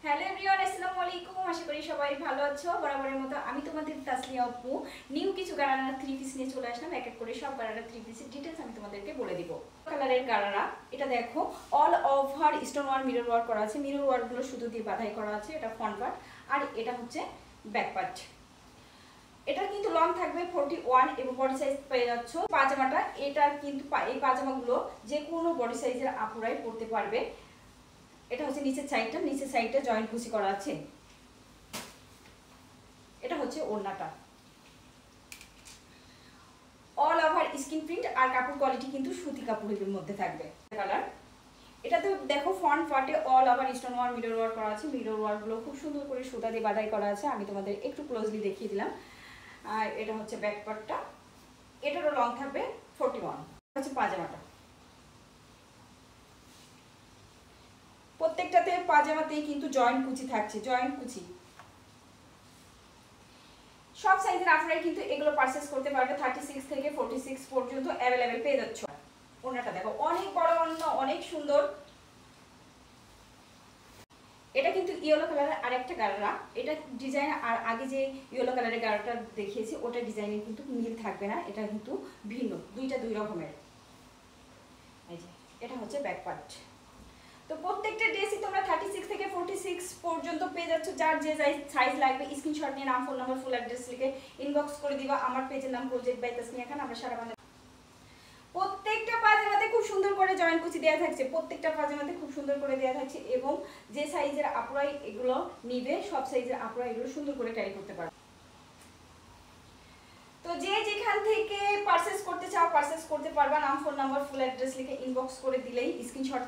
Hello everyone, আসসালামু আলাইকুম। আশা করি সবাই ভালো আছো। বরাবরের মতো আমি তোমাদের তাসলিয়া আপু নিউ কিছু গারারা থ্রি পিস নিয়ে চলে আসলাম। এক এক করে সব গারারা থ্রি পিসের ডিটেলস আমি তোমাদেরকে বলে দিব। কালারের গারারা, এটা দেখো all over stone work mirror work করা আছে। মিরর ওয়ার্কগুলো সুতো দিয়ে বাঁধাই করা আছে। এটা ফ্রন্ট পার্ট আর এটা হচ্ছে ব্যাক পার্ট। এটা কিন্তু লং থাকবে 41 এবং বডি সাইজ পেয়ে যাচ্ছ। পাজামাটা, এটা কিন্তু এই পাজামাগুলো যে কোনো বডি সাইজের আপুরাই পরতে পারবে। এটা হচ্ছে নিচের সাইডটা জয়েন্ট কুচি করা আছে। এটা হচ্ছে ওড়নাটা, অল ওভার স্কিন প্রিন্ট আর কাপড় কোয়ালিটি কিন্তু সুতি কাপড়ের মধ্যে থাকবে। কালার, এটাতে দেখো ফ্রন্ট পার্টে all over stone work mirror work করা আছে। মিরর ওয়ার্কগুলো খুব সুন্দর করে সুতা দিয়ে বাঁধাই করা আছে। আমি তোমাদের একটু ক্লোজলি দেখিয়ে দিলাম। আর এটা হচ্ছে ব্যাক পার্টটা, এটারও লং থাকবে 41। হচ্ছে পাজামাটা, প্রত্যেকটাতে পাজামাতেই কিন্তু জয়েন্ট কুচি থাকছে, জয়েন্ট কুচি। সব সাইজের আপনারা কিন্তু এগুলো পারচেজ করতে পারবে। 36 থেকে 46 পর্যন্ত অ্যাভেলেবেল পেয়ে যাচ্ছ। ওড়নাটা দেখো অনেক বড় ওড়না, অনেক সুন্দর। এটা কিন্তু ইয়েলো কালারের আরেকটা গারারা। এটা ডিজাইন আর আগে যে ইয়েলো কালারের গারাটা দেখিয়েছি ওটা ডিজাইনে কিন্তু মিল থাকবে না, এটা কিন্তু ভিন্ন, দুইটা দুই রকমের। এই যে এটা হচ্ছে ব্যাক পার্ট। তো প্রত্যেকটা ড্রেসই তোমরা 36 থেকে 46 পর্যন্ত পেয়ে যাচ্ছ। যার যে সাইজ লাগবে স্ক্রিনশট নিয়ে নাম, ফোন নাম্বার, ফুল অ্যাড্রেস লিখে ইনবক্স করে দিবা। আমার পেজের নাম প্রজেক্ট বাই তাসনিয়া খান। আমরা সারা বাংলা প্রত্যেকটা পাজামাতে খুব সুন্দর করে জয়েন্ট কুচি দেওয়া থাকছে। প্রত্যেকটা পাজামাতে খুব সুন্দর করে দেওয়া থাকছে এবং যে সাইজের আপুরাই এগুলো নিবে সব সাইজের আপুরা এগুলো সুন্দর করে ক্যারি করতে পারবে। তো যে যেখান থেকে পারচেজ করতে চাও পারচেজ করতে পারবা। নাম, ফোন নাম্বার, ফুল অ্যাড্রেস লিখে ইনবক্স করে দিলেই স্ক্রিনশট